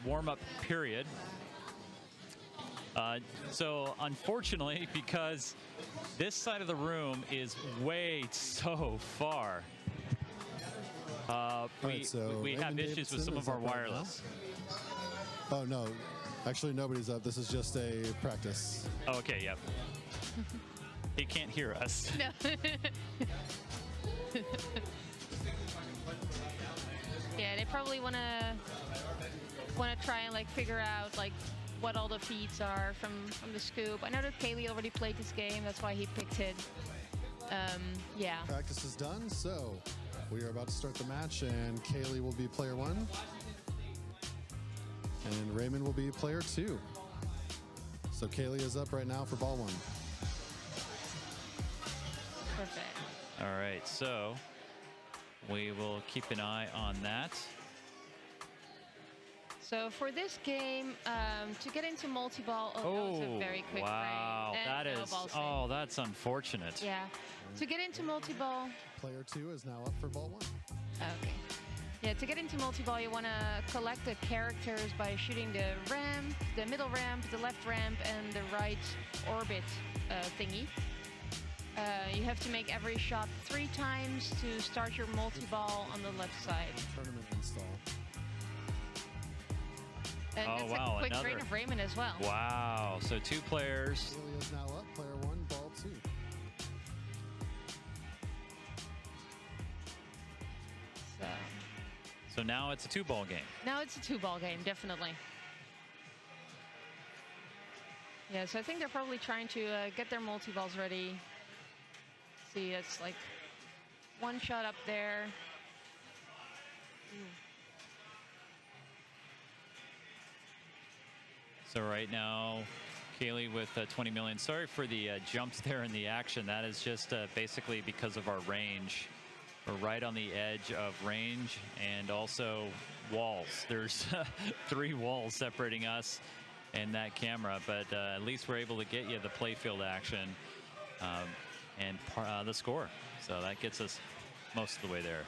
warm-up period. So unfortunately, because this side of the room is way so far, we have issues with some of our wireless. Oh no, actually nobody's up. This is just a practice. Oh, okay, yep. He can't hear us. No. Yeah, they probably wanna try and like figure out like what all the feeds are from the scoop. I know that Cayle already played this game, that's why he picked it. Yeah. Practice is done, so we are about to start the match, and Cayle will be player 1, and Raymond will be player 2. So Cayle is up right now for ball 1. Perfect. All right, so we will keep an eye on that. So for this game, to get into multi-ball, that was a very quick wow, frame. that is, oh, that's unfortunate. Yeah, to get into multi-ball. Player 2 is now up for ball 1. Okay. Yeah, to get into multi-ball, you want to collect the characters by shooting the ramp, the middle ramp, the left ramp, and the right orbit thingy. You have to make every shot 3 times to start your multi-ball on the left side. Tournament install. And that's a quick frame of Raymond as well. Wow, so 2 players. Cayle is now up, player 1, ball 2. So now it's a 2-ball game. Now it's a 2-ball game, definitely. Yeah, so I think they're probably trying to get their multi-balls ready. See, it's like 1 shot up there. So right now, Cayle with 20 million. Sorry for the jumps there in the action. That is just basically because of our range. We're right on the edge of range and also walls. There's 3 walls separating us and that camera, but at least we're able to get you the playfield action and the score. So that gets us most of the way there.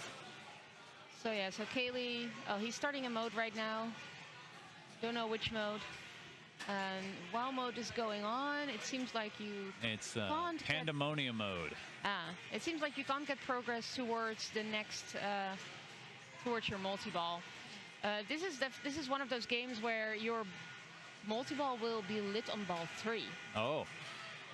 So yeah, so Cayle, he's starting a mode right now. Don't know which mode. And while mode is going on, it seems like it's pandemonium mode. It seems like you can't get progress towards the next, towards your multi-ball. This is one of those games where your multi-ball will be lit on ball 3. Oh.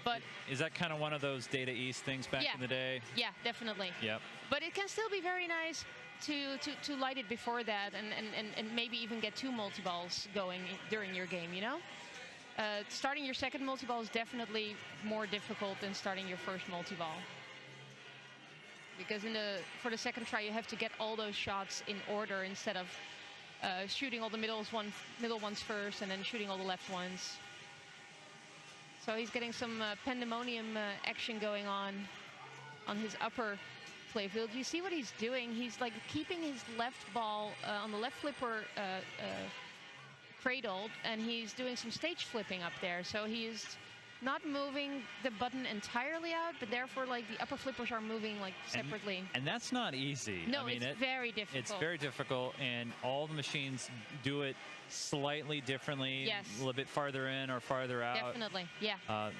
But is that kind of one of those Data East things back in the day? Yeah, definitely. Yep. But it can still be very nice to light it before that and maybe even get 2 multi-balls going during your game, you know? Starting your second multi-ball is definitely more difficult than starting your first multi-ball. Because for the second try, you have to get all those shots in order instead of shooting all the middle ones first and then shooting all the left ones. So he's getting some pandemonium action going on his upper playfield. You see what he's doing? He's like keeping his left ball on the left flipper cradled, and he's doing some stage flipping up there. So he's not moving the button entirely out, but therefore like the upper flippers are moving like separately. And that's not easy. No, I mean, it's very difficult. It's very difficult, and all the machines do it slightly differently. Yes. A little bit farther in or farther out. Definitely, yeah.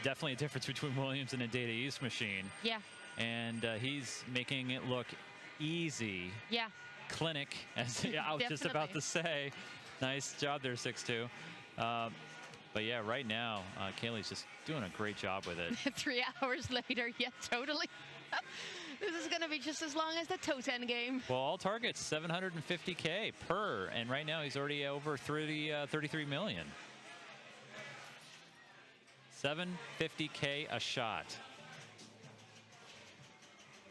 Definitely a difference between Williams and a Data East machine. Yeah. And he's making it look easy. Yeah. Clinic, as I was just about to say. Nice job there, 6-2. But yeah, right now, Cayle's just doing a great job with it. 3 hours later, yeah, totally. This is going to be just as long as the Toten game. Well, all targets, 750K per, and right now he's already over 33 million. 750K a shot.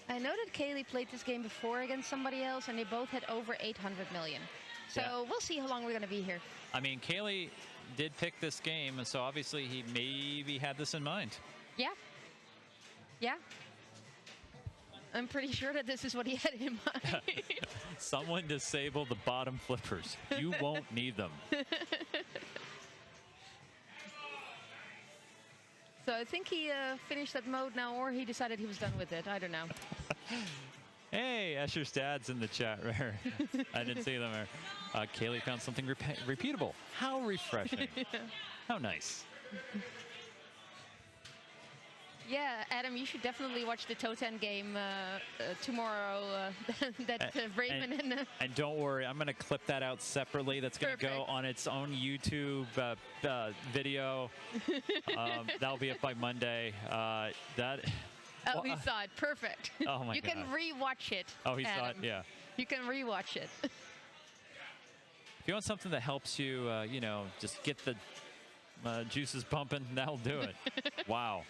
I know that Cayle played this game before against somebody else, and they both had over 800 million. So we'll see how long we're going to be here. I mean, Cayle did pick this game, so obviously he maybe had this in mind. Yeah. Yeah. I'm pretty sure that this is what he had in mind. Someone disable the bottom flippers. You won't need them. So I think he finished that mode now, or he decided he was done with it. I don't know. Hey, Escher's dad's in the chat. I didn't see them there. Cayle found something repeatable. How refreshing. How nice. Yeah, Adam, you should definitely watch the Toten game tomorrow. That Raymond and don't worry, I'm going to clip that out separately. That's going to go on its own YouTube video. That'll be up by Monday. Oh, he saw it. Perfect. Oh my God. You can rewatch it. Oh, he Adam. saw it. Yeah. You can rewatch it. If you want something that helps you, you know, just get the juices pumping, that'll do it. Wow.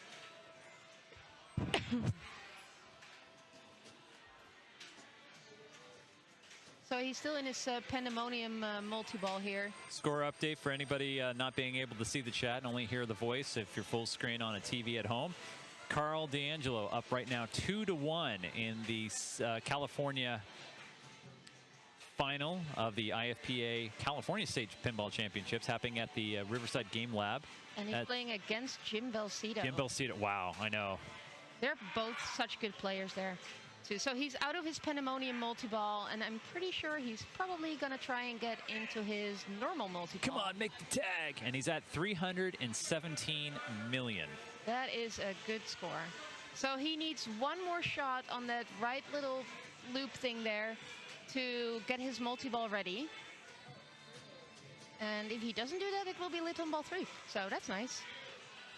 So he's still in his pandemonium multi-ball here. Score update for anybody not being able to see the chat and only hear the voice if you're full screen on a TV at home. Carl D'Angelo up right now 2-1 in the California final of the IFPA California State Pinball Championships happening at the Riverside Game Lab. And he's playing against Jim Belcito. Jim Belcito, wow, I know. They're both such good players there, too. So he's out of his Pandemonium multi-ball, and I'm pretty sure he's probably going to try and get into his normal multi-ball. Come on, make the tag. And he's at 317 million. That is a good score. So he needs one more shot on that right little loop thing there to get his multi-ball ready. And if he doesn't do that, it will be Little Ball 3. So that's nice.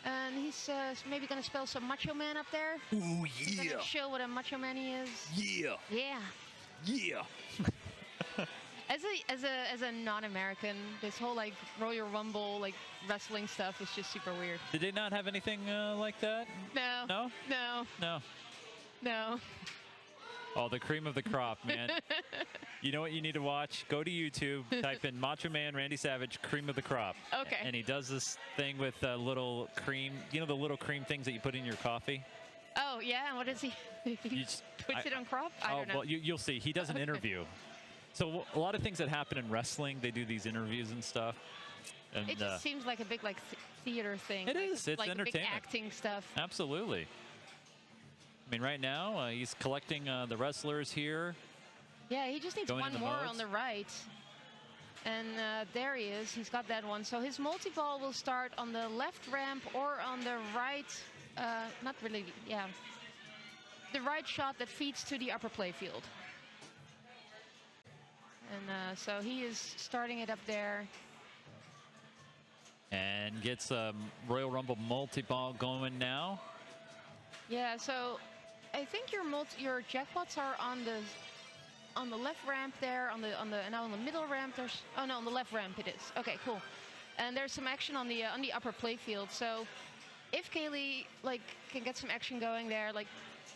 And he's maybe going to spell some Macho Man up there. Ooh, yeah. Gonna show what a Macho Man he is. Yeah. Yeah. Yeah. As a non-American, this whole like Royal Rumble like wrestling stuff is just super weird. Did they not have anything like that? No. No? No. No. No. Oh, the cream of the crop, man. You know what you need to watch? Go to YouTube, type in Macho Man Randy Savage, cream of the crop. Okay. And he does this thing with little cream, you know the little cream things that you put in your coffee? Oh, yeah, and what does he? He puts it on crop? I don't know. Well, you'll see. He does an interview. So a lot of things that happen in wrestling, they do these interviews and stuff. And, it just seems like a big like theater thing. It is. It's like entertainment. Big acting stuff. Absolutely. I mean, right now, he's collecting the wrestlers here. Yeah, he just needs one more on the right. And there he is. He's got that one. So his multi-ball will start on the left ramp or on the right. Not really, yeah. The right shot that feeds to the upper playfield. And so he is starting it up there. And gets a Royal Rumble multi-ball going now. Yeah, so I think your jackpots are on the left ramp there, on the middle ramp. There's on the left ramp it is. Okay, cool. And there's some action on the upper playfield. So if Cayle can get some action going there,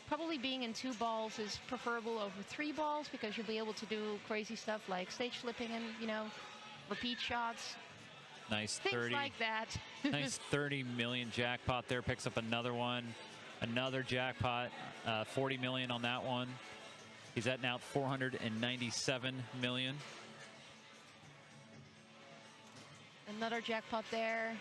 probably being in 2 balls is preferable over 3 balls because you'll be able to do crazy stuff like stage flipping and repeat shots. Nice Things 30. like that. Nice 30 million jackpot there. Picks up another one. Another jackpot, 40 million on that one. He's at now 497 million. Another jackpot there.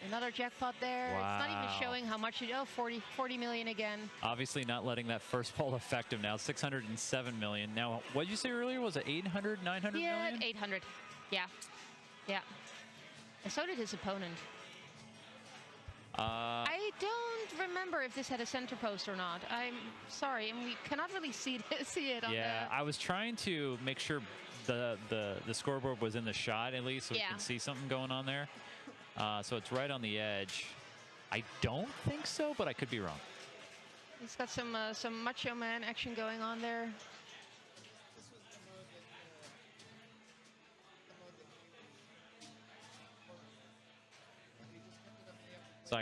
Another jackpot there. Wow. It's not even showing how much. 40 million again. Obviously not letting that first ball affect him now. 607 million. Now, what did you say earlier? Was it 800, 900 million? Yeah, 800. Yeah. Yeah. And so did his opponent. I don't remember if this had a center post or not. I'm sorry, and we cannot really see it on yeah, I was trying to make sure the scoreboard was in the shot at least, so we can see something going on there. So it's right on the edge. I don't think so, but I could be wrong. He's got some Macho Man action going on there. So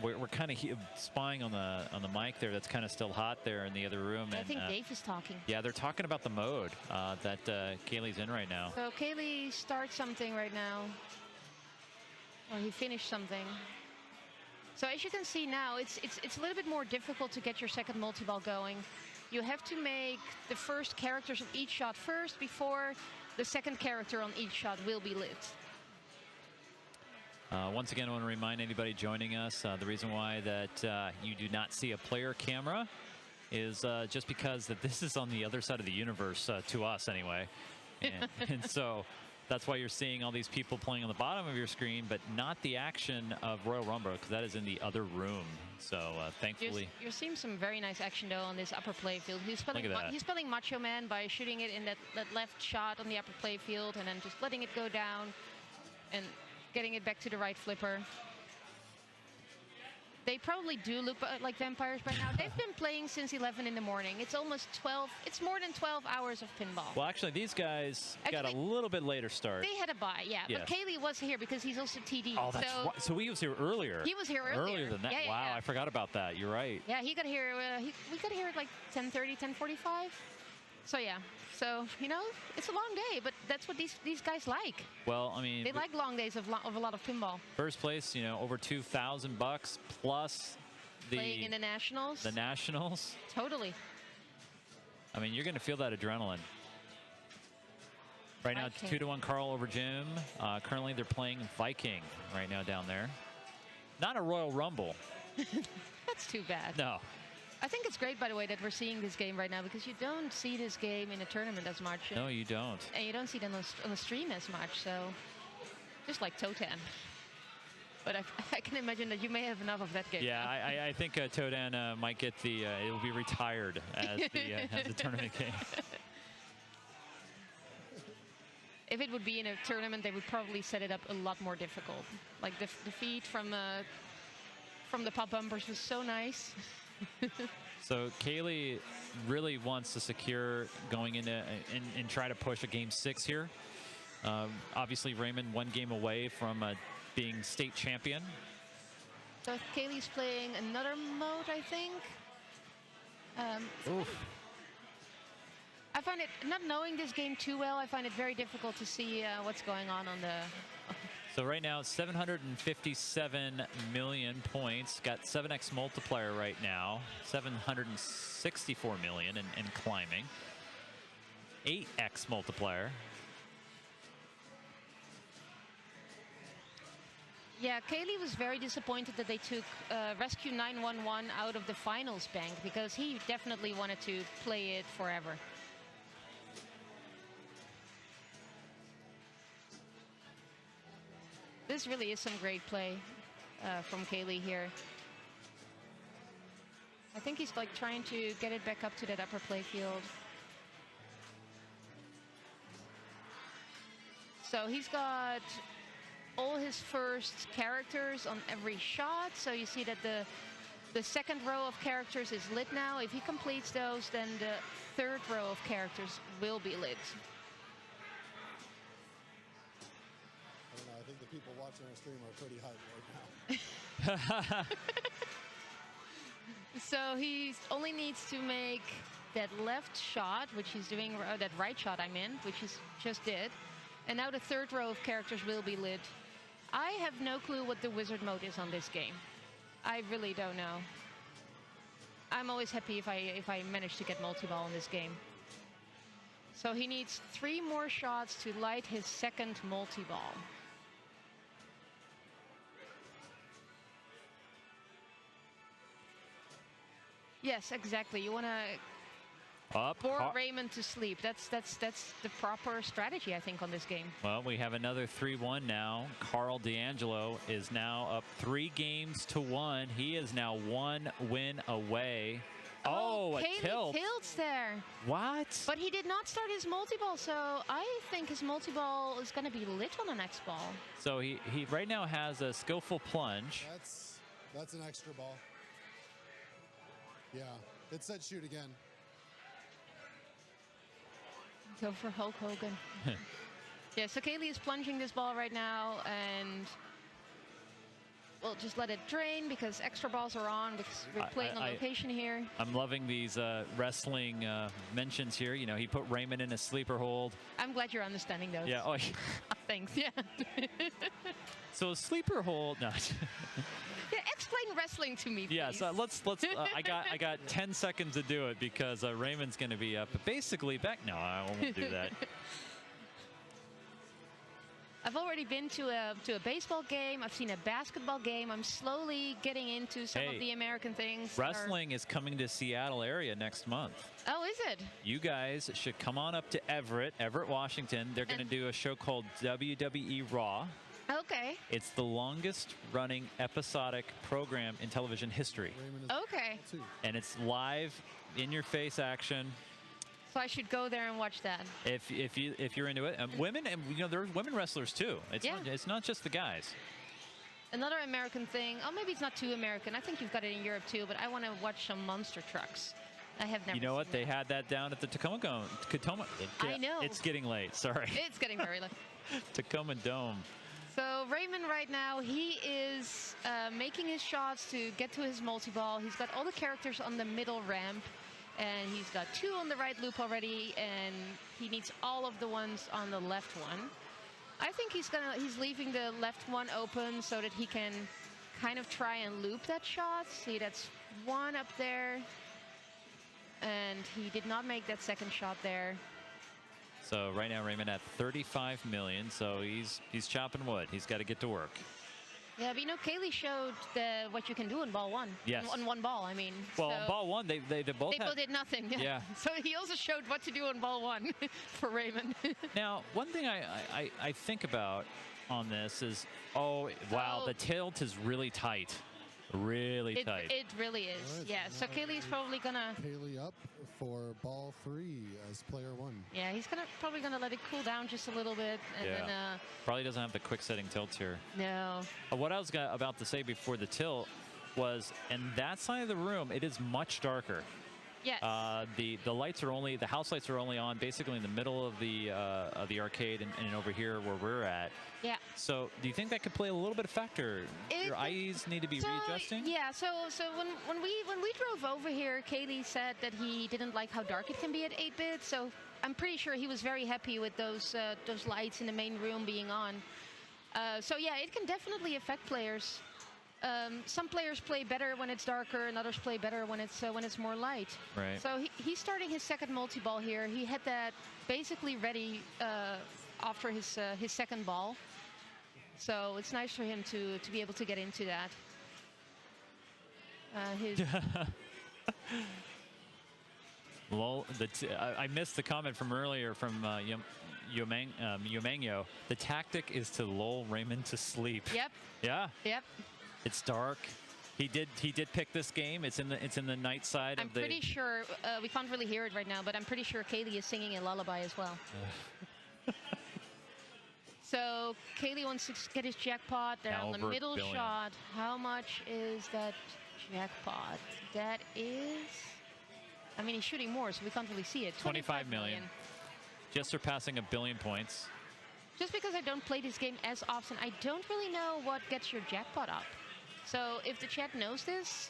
we're kind of spying on the mic there. That's kind of still hot there in the other room. I think Dave is talking. Yeah, they're talking about the mode that Cayle's in right now. So Cayle starts something right now. Or he finished something. So as you can see now, it's a little bit more difficult to get your second multi-ball going. You have to make the first characters of each shot first before the second character on each shot will be lit. Once again, I want to remind anybody joining us, the reason why that you do not see a player camera is just because that this is on the other side of the universe, to us anyway. And so that's why you're seeing all these people playing on the bottom of your screen, but not the action of Royal Rumble, because that is in the other room. So thankfully, you're seeing some very nice action though on this upper playfield. He's spelling Macho Man by shooting it in that left shot on the upper playfield, and then just letting it go down and getting it back to the right flipper. They probably do look like vampires by now. They've been playing since 11 in the morning. It's almost 12. It's more than 12 hours of pinball. Well, actually, these guys got a little bit later start. They had a bye, yeah. Yes. But Cayle was here because he's also TD. Oh, that's right. So he was here earlier. He was here earlier. Earlier than that. Yeah, wow, yeah. I forgot about that. You're right. Yeah, he got here. We got here at like 10:30, 10:45. So yeah. So you know, it's a long day, but that's what these guys like. Well, I mean, they like long days of a lot of pinball. First place, you know, over $2,000 plus. Playing in the Nationals. The Nationals. Totally. I mean, you're going to feel that adrenaline. Right now, 2-1 Carl over Jim. Currently, they're playing Viking right now down there. Not a Royal Rumble. That's too bad. No. I think it's great, by the way, that we're seeing this game right now, because you don't see this game in a tournament as much. No, you don't. And you don't see it on the stream as much, so just like Totan. But I can imagine that you may have enough of that game. Yeah, I think Todan might get the, it will be retired as the tournament game. If it would be in a tournament, they would probably set it up a lot more difficult. Like the feed from the pop bumpers was so nice. So Cayle really wants to secure going into and try to push a game 6 here. Obviously, Raymond 1 game away from being state champion. So Cayle's playing another mode, I think. I find it, not knowing this game too well, I find it very difficult to see what's going on the... So right now, 757 million points. Got 7x multiplier right now. 764 million and climbing. 8x multiplier. Yeah, Cayle was very disappointed that they took Rescue 911 out of the finals bank, because he definitely wanted to play it forever. This really is some great play from Cayle here. I think he's like trying to get it back up to that upper play field. So he's got all his first characters on every shot. So you see that the second row of characters is lit now. If he completes those, then the third row of characters will be lit. I don't know, I think the people watching our stream are pretty hyped right now. So he only needs to make that left shot, which he's doing, that right shot I mean, which he just did. And now the third row of characters will be lit. I have no clue what the wizard mode is on this game. I really don't know. I'm always happy if I manage to get multi-ball in this game. So he needs 3 more shots to light his second multi-ball. Yes, exactly. You want to bore Raymond to sleep. That's the proper strategy, I think, on this game. Well, we have another 3-1 now. Carl D'Angelo is now up 3 games to 1. He is now 1 win away. Oh, a tilt. Tilts there. What? But he did not start his multi-ball, so I think his multi-ball is going to be lit on the next ball. So he right now has a skillful plunge. That's an extra ball. Yeah, it said shoot again. Go for Hulk Hogan. Yeah, so Cayle is plunging this ball right now, and we'll just let it drain because extra balls are on because we're playing on location here. I'm loving these wrestling mentions here. You know, he put Raymond in a sleeper hold. I'm glad you're understanding those. Yeah. Oh, thanks. Yeah. So a sleeper hold. No. Yeah, explain wrestling to me, please. Yeah, so let's. I got 10 seconds to do it because Raymond's going to be up. But basically, no, I won't do that. I've already been to a baseball game. I've seen a basketball game. I'm slowly getting into some of the American things. Wrestling is coming to Seattle area next month. Oh, is it? You guys should come on up to Everett, Washington. They're going to do a show called WWE Raw. Okay. It's the longest running episodic program in television history. Okay. And it's live, in your face action. So I should go there and watch that. If you're into it. Women, and there's women wrestlers too. It's not just the guys. Another American thing. Oh, maybe it's not too American. I think you've got it in Europe too, but I want to watch some monster trucks. I have never. You know what? seen They that. had that down at the Tacoma. I know. It's getting late. Sorry. It's getting very late. Tacoma Dome. So Raymond right now, he is making his shots to get to his multi-ball. He's got all the characters on the middle ramp, and he's got 2 on the right loop already, and he needs all of the ones on the left one. I think he's leaving the left one open so that he can kind of try and loop that shot. See, that's 1 up there, and he did not make that second shot there. So right now Raymond at 35 million. So he's chopping wood. He's got to get to work. Yeah, but Cayle showed what you can do in Ball One. Yes. On one ball, I mean. Well, so in Ball One, they both did nothing. Yeah. So he also showed what to do in Ball One for Raymond. Now, one thing I think about on this is, oh, wow, the tilt is really tight. Really tight. It really is. Right, Yeah. So Cayle is probably gonna. Cayle up for Ball 3 as player 1. Yeah, he's probably gonna let it cool down just a little bit, and then. Probably doesn't have the quick setting tilts here. No. What I was about to say before the tilt was, in that side of the room, it is much darker. Yes. The lights are only, the house lights are only on basically in the middle of the arcade and over here where we're at. Yeah. So do you think that could play a little bit of factor? Your eyes need to be readjusting? Yeah, so when we drove over here, Cayle said that he didn't like how dark it can be at 8-bit. So I'm pretty sure he was very happy with those lights in the main room being on. So yeah, it can definitely affect players. Some players play better when it's darker, and others play better when it's more light. Right. So he's starting his second multi-ball here. He had that basically ready after his second ball. So it's nice for him to be able to get into that. Lol, I missed the comment from earlier from Yomangyo. The tactic is to lull Raymond to sleep. Yep. Yeah. Yep. It's dark. He did pick this game. It's in the night side I'm of the. pretty sure we can't really hear it right now, but I'm pretty sure Cayle is singing a lullaby as well. So Cayle wants to get his jackpot. They're on the middle shot. How much is that jackpot? That is. I mean, he's shooting more, so we can't really see it. 25 million. Just surpassing 1 billion points. Just because I don't play this game as often, I don't really know what gets your jackpot up. So if the chat knows this,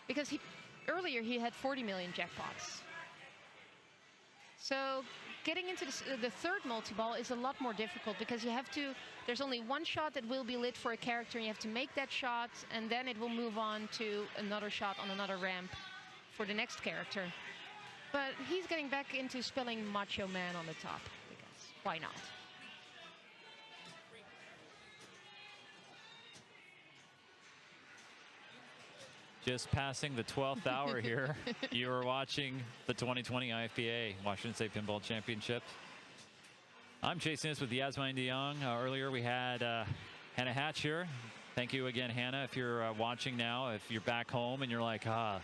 because earlier he had 40 million jackpots. So getting into the third multi-ball is a lot more difficult because there's only 1 shot that will be lit for a character, and you have to make that shot, and then it will move on to another shot on another ramp for the next character. But he's getting back into spelling Macho Man on the top, because why not? Just passing the 12th hour here. You are watching the 2020 IFPA Washington State Pinball Championship. I'm Chase Nunes with Jasmijn de Jong. Earlier we had Hannah Hatch here. Thank you again, Hannah. If you're watching now, if you're back home and you're like, I'm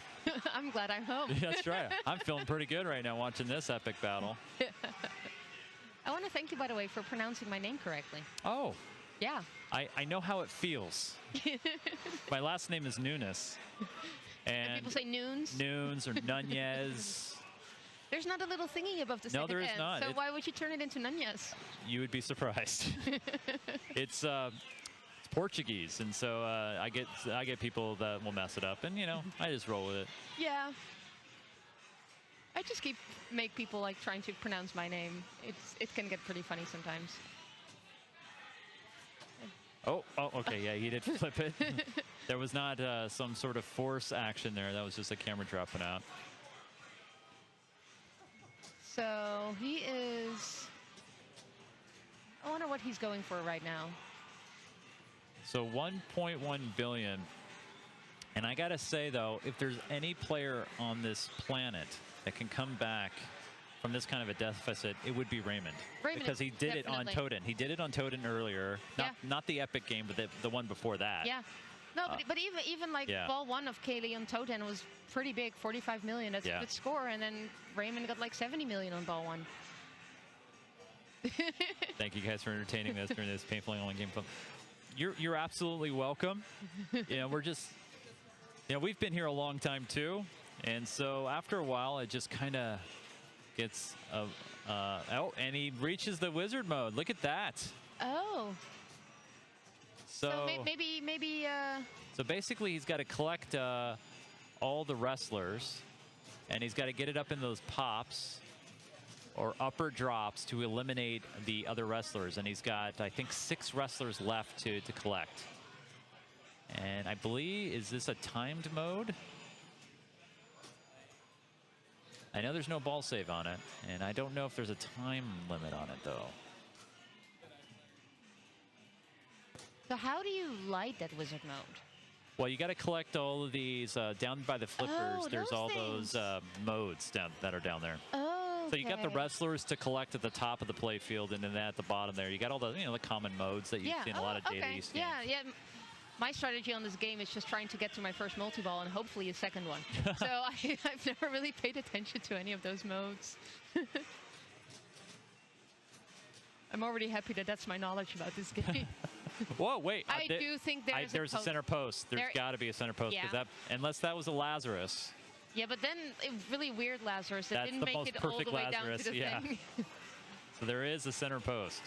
glad I'm home. That's right. I'm feeling pretty good right now watching this epic battle. I want to thank you, by the way, for pronouncing my name correctly. Oh. Yeah. I know how it feels. My last name is Nunes. And people say Nunes? Nunes or Nunes. There's not a little thingy above the second No, there is N, not. So why would you turn it into Nunes? You would be surprised. It's Portuguese, and so I get people that will mess it up, and I just roll with it. Yeah. I just make people like trying to pronounce my name. It can get pretty funny sometimes. Oh, okay, yeah, he did flip it. There was not some sort of force action there. That was just a camera dropping out. So he is. I wonder what he's going for right now. So 1.1 billion. And I got to say, though, if there's any player on this planet that can come back from this kind of a deficit, it would be Raymond. Because he did it on definitely. Toten. He did it on Toten earlier. Not the epic game, but the one before that. Yeah. No, but even like Ball One of Cayle on Toten was pretty big, 45 million. That's a good score. And then Raymond got like 70 million on Ball One. Thank you guys for entertaining us during this painfully online game. You're absolutely welcome. We're just, we've been here a long time too. And so after a while, it just kind of gets, and he reaches the wizard mode. Look at that. Oh. So maybe. So basically, he's got to collect all the wrestlers, and he's got to get it up in those pops or upper drops to eliminate the other wrestlers. And he's got, I think, 6 wrestlers left to collect. And I believe, is this a timed mode? I know there's no ball save on it, and I don't know if there's a time limit on it, though. So how do you light that wizard mode? Well, you got to collect all of these down by the flippers. There's those all things. those modes that are down there. Oh, So you got the wrestlers to collect at the top of the play field, and then at the bottom there, you got all the the common modes that you see in a lot of daily games. Yeah. My strategy on this game is just trying to get to my first multi-ball and hopefully a second one. So I've never really paid attention to any of those modes. I'm already happy that that's my knowledge about this game. Whoa, wait. I do think there's a center post. There's got to be a center post. Yeah. Unless that was a Lazarus. Yeah, but then a really weird Lazarus that That's didn't the make most it all the perfect way Lazarus, down to the thing. So there is a center post.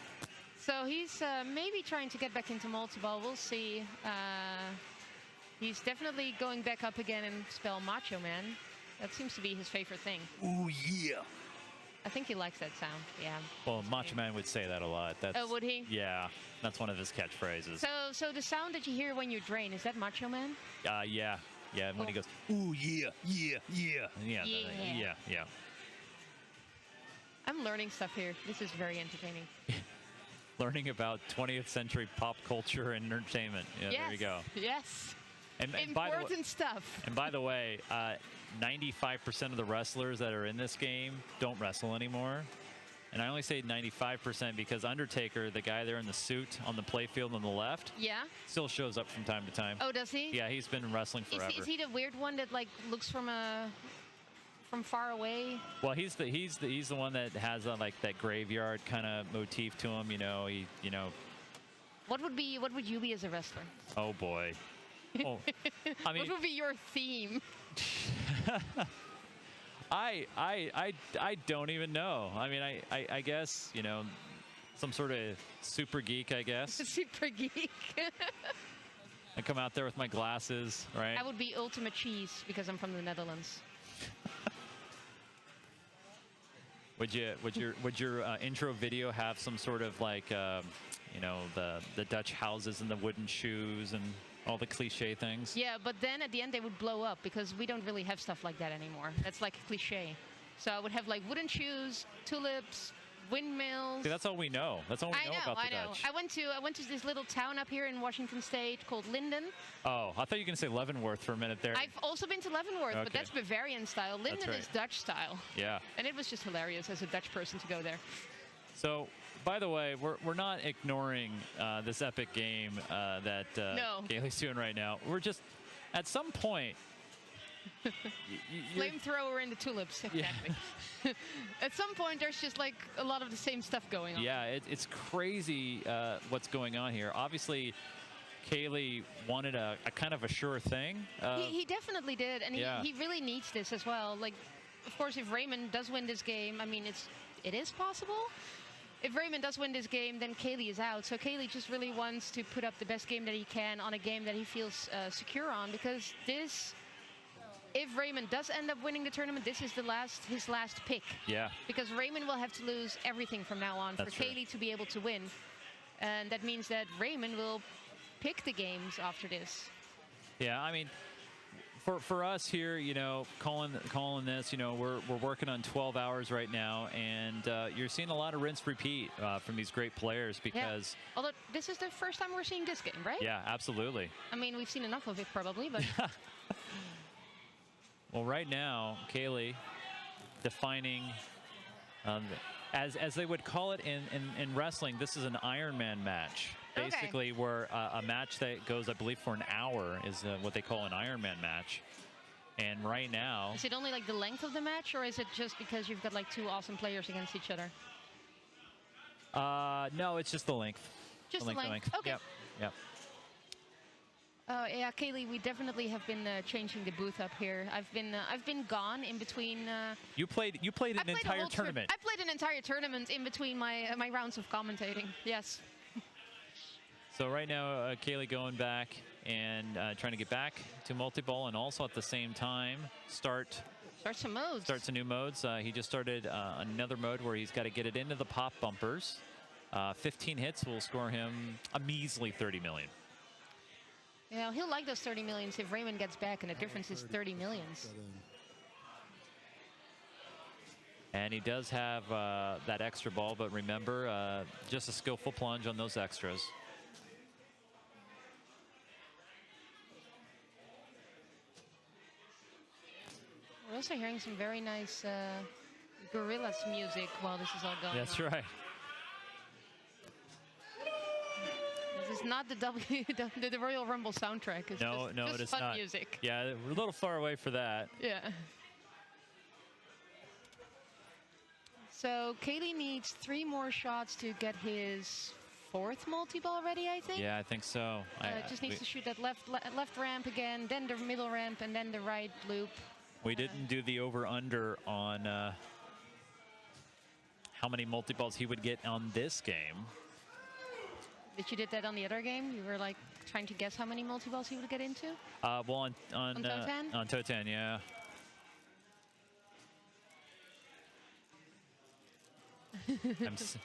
So he's maybe trying to get back into multi-ball. We'll see. He's definitely going back up again and spell Macho Man. That seems to be his favorite thing. Ooh, yeah. I think he likes that sound, yeah. Well, Macho Man would say that a lot. Oh, would he? Yeah, that's one of his catchphrases. So the sound that you hear when you drain, is that Macho Man? Yeah. When he goes, ooh, yeah. I'm learning stuff here. This is very entertaining. Learning about 20th century pop culture and entertainment. Yeah, yes, there you go. Yes. And important stuff. And by the way, 95% of the wrestlers that are in this game don't wrestle anymore. And I only say 95% because Undertaker, the guy there in the suit on the playfield on the left, still shows up from time to time. Oh, does he? Yeah, he's been wrestling forever. Is he the weird one that like looks from far away? Well, he's the one that has like that graveyard kind of motif to him. What would you be as a wrestler? Oh boy. Oh, I mean, what would be your theme? I don't even know. I mean, I guess, some sort of super geek, I guess. Super geek. I come out there with my glasses, right? I would be ultimate cheese because I'm from the Netherlands. Would your intro video have some sort of like, the Dutch houses and the wooden shoes and all the cliche things? Yeah, but then at the end they would blow up because we don't really have stuff like that anymore. That's like a cliche. So I would have like wooden shoes, tulips, windmills. See, that's all we know. That's all we know about the Dutch. I went to this little town up here in Washington State called Linden. Oh, I thought you were going to say Leavenworth for a minute there. I've also been to Leavenworth, but that's Bavarian style. Linden is Dutch style. Yeah. And it was just hilarious as a Dutch person to go there. So, by the way, we're not ignoring this epic game that Cayle's doing right now. We're just, at some point... Flamethrower in the tulips, exactly. Yeah. At some point, there's just like a lot of the same stuff going on. Yeah, it's crazy what's going on here. Obviously, Cayle wanted a kind of a sure thing. He definitely did, and he really needs this as well. Like, of course, if Raymond does win this game, I mean, it is possible. If Raymond does win this game, then Cayle is out. So Cayle just really wants to put up the best game that he can on a game that he feels secure on, because this... If Raymond does end up winning the tournament, this is his last pick. Yeah. Because Raymond will have to lose everything from now on for Cayle to be able to win. And that means that Raymond will pick the games after this. Yeah, I mean, for us here, calling this, we're working on 12 hours right now, and you're seeing a lot of rinse repeat from these great players because... Yeah. Although this is the first time we're seeing this game, right? Yeah, absolutely. I mean, we've seen enough of it probably, but... Well, right now, Cayle defining, as they would call it in wrestling, this is an Iron Man match. Okay. Basically, where a match that goes, I believe, for an hour is what they call an Iron Man match. And right now... Is it only like the length of the match, or is it just because you've got like two awesome players against each other? No, it's just the length. Just the length. Okay. Yep. Yep. Yeah, Cayle, we definitely have been changing the booth up here. I've been gone in between. You played an entire tournament. I played an entire tournament in between my rounds of commentating. Yes. So right now, Cayle going back and trying to get back to multi-ball, and also at the same time start some modes. Start some new modes. He just started another mode where he's got to get it into the pop bumpers. 15 hits will score him a measly 30 million. Yeah, he'll like those 30 millions if Raymond gets back, and the difference is 30 millions. And he does have that extra ball, but remember, just a skillful plunge on those extras. We're also hearing some very nice Gorillaz music while this is all going That's on. right. This is not the Royal Rumble soundtrack. It's No, just it is fun not. music. Yeah, we're a little far away for that. Yeah. So Cayle needs 3 more shots to get his 4th multi-ball ready, I think. Yeah, I think so. Just needs to shoot that left ramp again, then the middle ramp, and then the right loop. We didn't do the over-under on how many multi-balls he would get on this game. Did you did that on the other game? You were like trying to guess how many multi-balls he would get into? Well, on Toten? On Toten, yeah.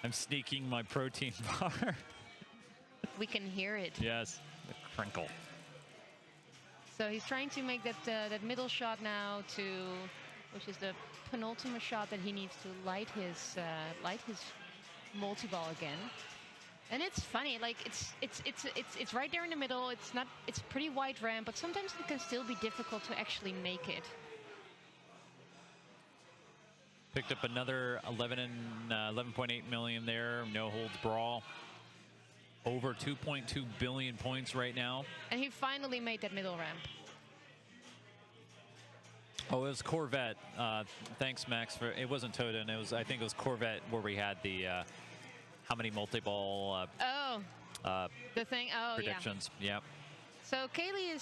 I'm sneaking my protein bar. We can hear it. Yes, the crinkle. So he's trying to make that middle shot now which is the penultimate shot that he needs to light his multi-ball again. And it's funny, like it's right there in the middle. It's pretty wide ramp, but sometimes it can still be difficult to actually make it. Picked up another 11.8 million there. No holds brawl. Over 2.2 billion points right now. And he finally made that middle ramp. Oh, it was Corvette. Thanks, Max. It wasn't Toten. I think it was Corvette where we had the how many multi-ball the thing. Oh, predictions. Yeah. Yep. So Cayle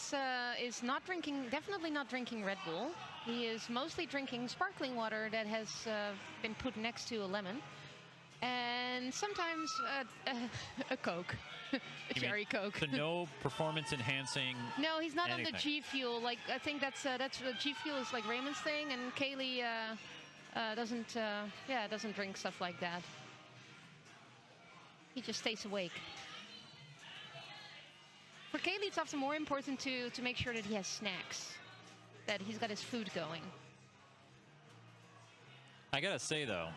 is not drinking, definitely not drinking Red Bull. He is mostly drinking sparkling water that has been put next to a lemon. And sometimes a Coke, a cherry Coke. So no performance enhancing. No, he's not anything. on the G Fuel. Like I think that's G Fuel is like Raymond's thing, and Cayle doesn't drink stuff like that. He just stays awake. For Cayle, it's often more important to make sure that he has snacks, that he's got his food going. I gotta say though,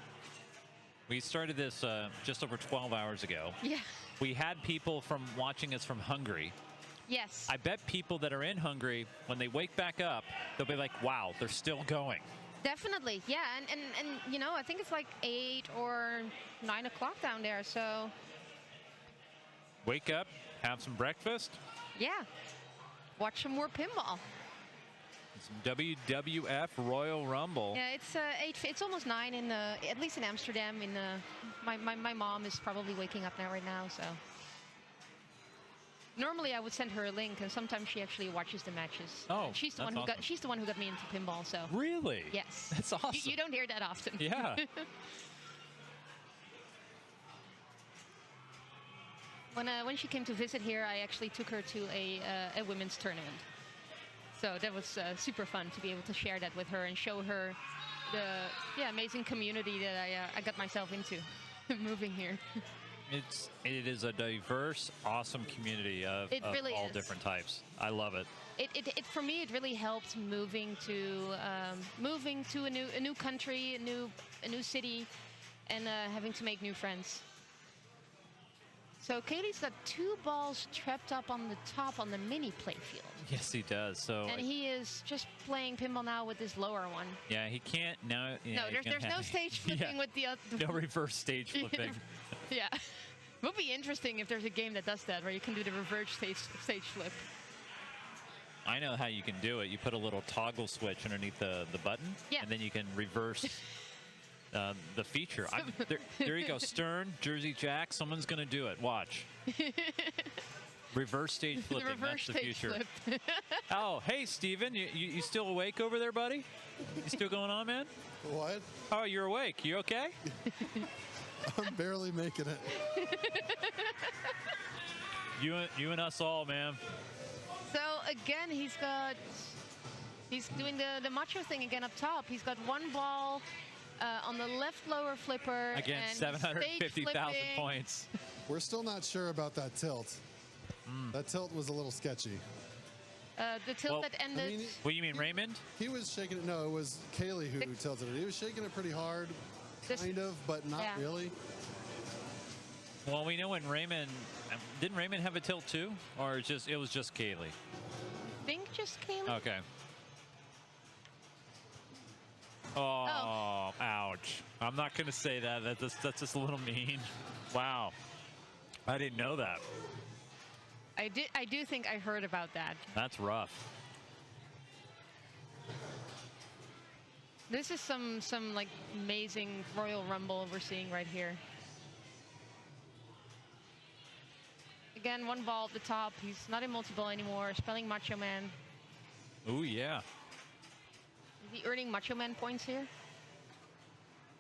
we started this just over 12 hours ago. Yeah. We had people from watching us from Hungary. Yes. I bet people that are in Hungary, when they wake back up, they'll be like, wow, they're still going. Definitely, yeah, and you know, I think it's like 8 or 9 o'clock down there, so. Wake up, have some breakfast. Yeah, watch some more pinball. Some WWF Royal Rumble. Yeah, it's 8. It's almost 9 in at least in Amsterdam. My mom is probably waking up now right now, so. Normally I would send her a link, and sometimes she actually watches the matches. Oh, and she's the one awesome. she's the one who got me into pinball. So. Really? Yes. That's awesome. You don't hear that often. Yeah. When she came to visit here, I actually took her to a women's tournament. So that was super fun to be able to share that with her and show her the amazing community that I got myself into moving here. It is a diverse, awesome community of really all is. different types. I love it. It for me, it really helped moving to a new country, a new city, and having to make new friends. So Kaylee's got 2 balls trapped up on the top on the mini playfield. Yes, he does. So And he is just playing pinball now with this lower one. yeah, he can't now. Yeah, No, there's no stage flipping with the other. no reverse stage flipping. Yeah. Would be interesting if there's a game that does that, where you can do the reverse stage flip. I know how you can do it. You put a little toggle switch underneath the button, Yeah. and then you can reverse the feature. There you go. Stern, Jersey Jack. Someone's going to do it. Watch. Reverse stage flipping. The reverse That's the stage future. flip. Oh, hey, Steven. You still awake over there, buddy? You still going on, man? What? Oh, you're awake. You okay? I'm barely making it. You and us all, man. So again, he's doing the macho thing again up top. He's got 1 ball on the left lower flipper. Again, and 750,000 points. We're still not sure about that tilt. That tilt was a little sketchy. The tilt Well, that ended. I mean, What, you mean Raymond? he was shaking it. No, it was Cayle who tilted it. He was shaking it pretty hard, This- kind of, but not Yeah. really. Well, we know when Raymond didn't Raymond have a tilt too, or it was just Cayle? I think just Kaylee. Okay. Oh, ouch! I'm not gonna say that. That's just a little mean. Wow, I didn't know that. I do think I heard about that. That's rough. This is some like amazing Royal Rumble we're seeing right here. Again, 1 ball at the top. He's not in multi-ball anymore. Spelling Macho Man. Ooh, yeah. Is he earning Macho Man points here?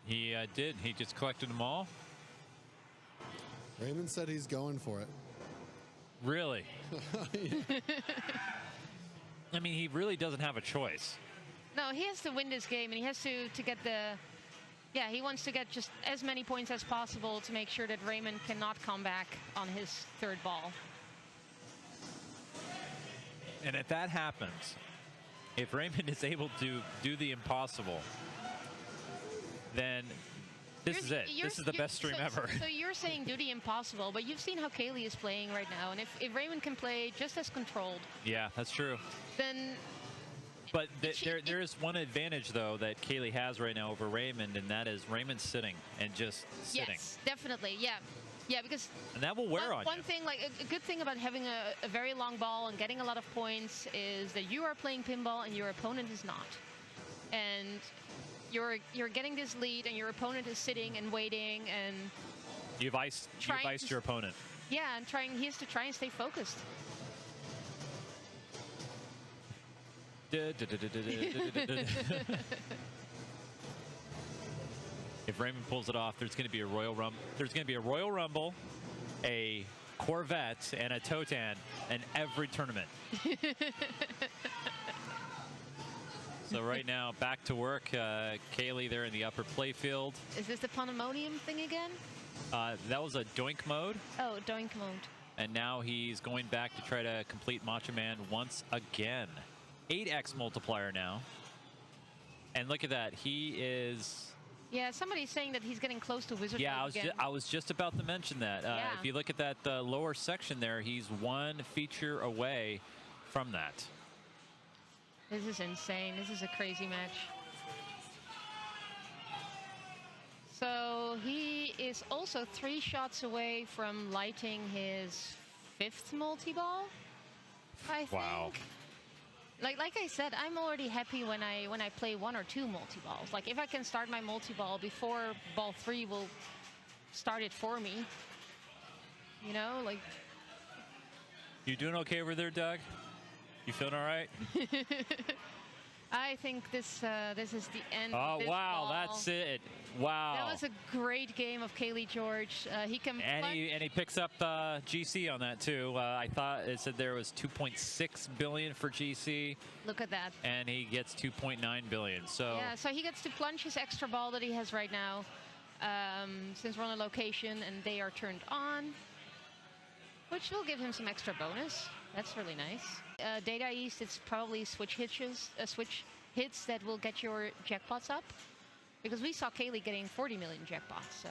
He did. He just collected them all. Raymond said he's going for it. Really? I mean, he really doesn't have a choice. No, he has to win this game, and he has to get the... Yeah, he wants to get just as many points as possible to make sure that Raymond cannot come back on his 3rd ball. And if that happens, if Raymond is able to do the impossible, then this is it. This is the best stream ever. So you're saying do the impossible, but you've seen how Cayle is playing right now, and if Raymond can play just as controlled, Yeah, that's true. then But there is one advantage, though, that Cayle has right now over Raymond, and that is Raymond's sitting and just sitting. yes, definitely, yeah. Yeah, because And that will wear on one you. thing, like a good thing about having a very long ball and getting a lot of points is that you are playing pinball and your opponent is not. And you're getting this lead and your opponent is sitting and waiting and You've iced your opponent. yeah, and he has to try and stay focused. If Raymond pulls it off, there's going to be a Royal Rumble. There's going to be a Royal Rumble, a Corvette, and a Totan in every tournament. So right now, back to work. Cayle there in the upper playfield. Is this the pandemonium thing again? That was a doink mode, Oh, doink mode. and now he's going back to try to complete Macho Man once again. 8x multiplier now. And look at that. He is... Yeah, somebody's saying that he's getting close to Wizard Yeah, mode again. I was just about to mention that. Yeah. If you look at that lower section there, he's 1 feature away from that. This is insane. This is a crazy match. So he is also 3 shots away from lighting his 5th multi-ball, I think. Wow. Like I said, I'm already happy when I play 1 or 2 multi-balls. Like if I can start my multi-ball before ball 3 will start it for me. You know, like... You doing okay over there, Doug? You feeling all right? I think this is the end Oh, of this wow, ball. that's it. Wow. That was a great game of Cayle George. He can And he picks up GC on that, too. I thought it said there was $2.6 billion for GC. look at that. And he gets $2.9 billion. So Yeah, so he gets to plunge his extra ball that he has right now, since we're on a location and they are turned on, which will give him some extra bonus. That's really nice. Data East, it's probably switch hits that will get your jackpots up, because we saw Cayle getting 40 million jackpots. So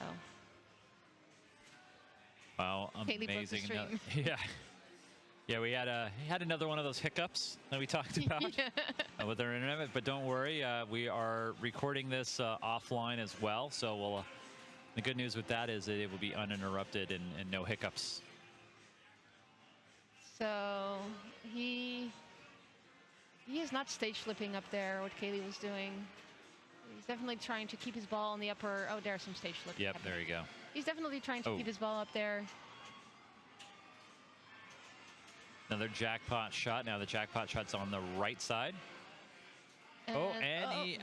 Wow, Cayle broke the amazing. stream. Yeah. Yeah, we had another one of those hiccups that we talked about with our internet, but don't worry, we are recording this offline as well. So we'll. The good news with that is that it will be uninterrupted and no hiccups. So he is not stage flipping up there. What Cayle was doing. He's definitely trying to keep his ball on the upper. Oh, there's some stage flipping. Yep, there you go. He's definitely trying to keep his ball up there. Another jackpot shot. Now the jackpot shot's on the right side. And,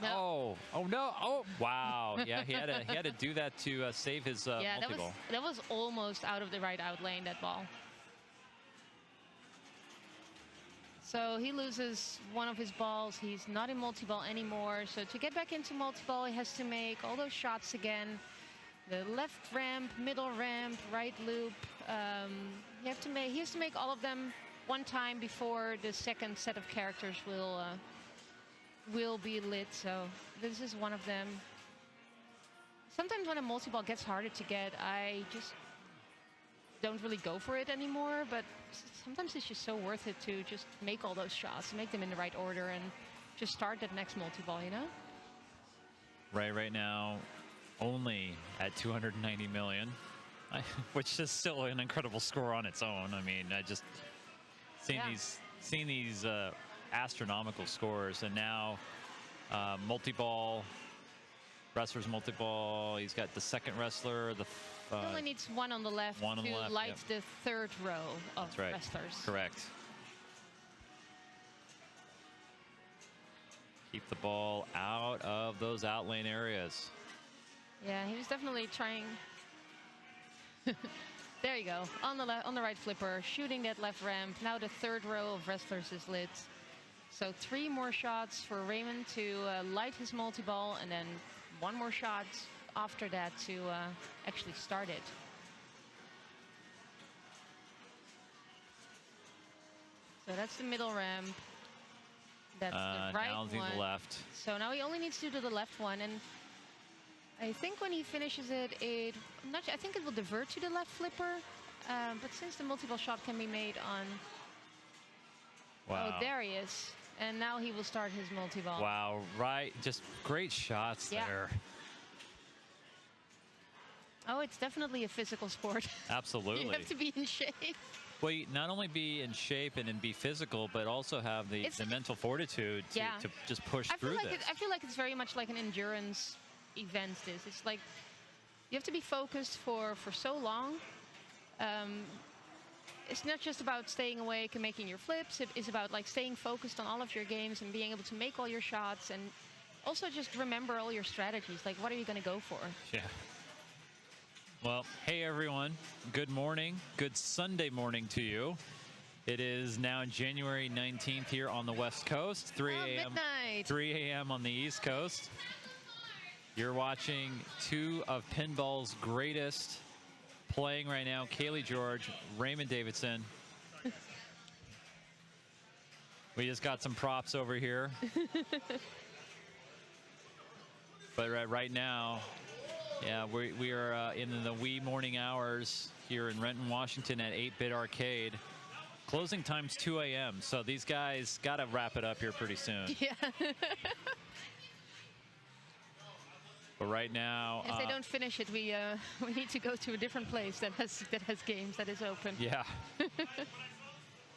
oh no! Oh wow! Yeah, he had to do that to save his multi-ball. that was almost out of the right out lane, that ball. So he loses one of his balls. He's not in multi-ball anymore. So to get back into multi-ball, he has to make all those shots again. The left ramp, middle ramp, right loop. He has to make all of them one time before the second set of characters will be lit. So this is one of them. Sometimes when a multi-ball gets harder to get, I just don't really go for it anymore, but sometimes it's just so worth it to just make all those shots, make them in the right order, and just start that next multi-ball, you know? Right now, only at 290 million, which is still an incredible score on its own. I mean, I just seen these astronomical scores, and now multi-ball, wrestler's multi-ball. He's got the second wrestler, the he only needs one on the left to light the third row of wrestlers. Correct. Keep the ball out of those out lane areas. Yeah, he was definitely trying. There you go, on the right flipper, shooting that left ramp. Now the third row of wrestlers is lit. So 3 more shots for Raymond to light his multi-ball, and then 1 more shot after that to actually start it. So that's the middle ramp. That's the right now one. the left. So now he only needs to do the left one, and I think when he finishes it, I think it will divert to the left flipper. But since the multi-ball shot can be made on, wow. Oh, there he is, and now he will start his multi-ball. Wow, right, just great shots there. Oh, it's definitely a physical sport. Absolutely. You have to be in shape. Well, you not only be in shape and be physical, but also have the mental fortitude to just push through this. I feel like it's very much like an endurance event. It's like you have to be focused for so long. It's not just about staying awake and making your flips. It is about like staying focused on all of your games and being able to make all your shots, and also just remember all your strategies. Like, what are you going to go for? Yeah. Well, hey everyone, good morning, good Sunday morning to you. It is now January 19th here on the West Coast, 3 a.m. on the East Coast. You're watching 2 of Pinball's greatest playing right now, Cayle George, Raymond Davidson. We just got some props over here. But right now, yeah, we are in the wee morning hours here in Renton, Washington at 8-Bit Arcade. Closing time's 2 a.m., so these guys got to wrap it up here pretty soon. Yeah. But right now, if they don't finish it, we need to go to a different place that has games, that is open. Yeah.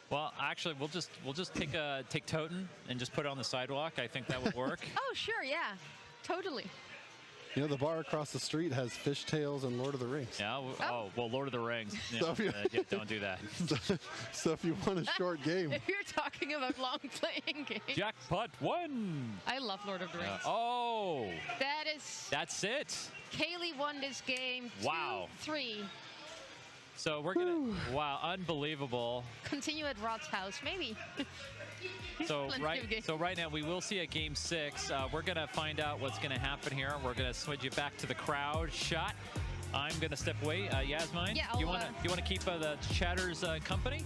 Well, actually, we'll just take Toten and just put it on the sidewalk. I think that would work. Oh, sure, yeah, totally. You know, the bar across the street has Fishtails and Lord of the Rings. Yeah. Oh, well, Lord of the Rings. Yeah, don't do that. So if you want a short game. If you're talking about long playing games. Jackpot One. I love Lord of the Rings. Oh. That's it. Cayle won this game. Wow. 2-3. So we're gonna. Wow, unbelievable. Continue at Rod's house, maybe. So right now we will see a game 6. We're gonna find out what's gonna happen here. We're gonna switch it back to the crowd shot. I'm gonna step away. Jasmijn, yeah, you wanna keep the chatters company?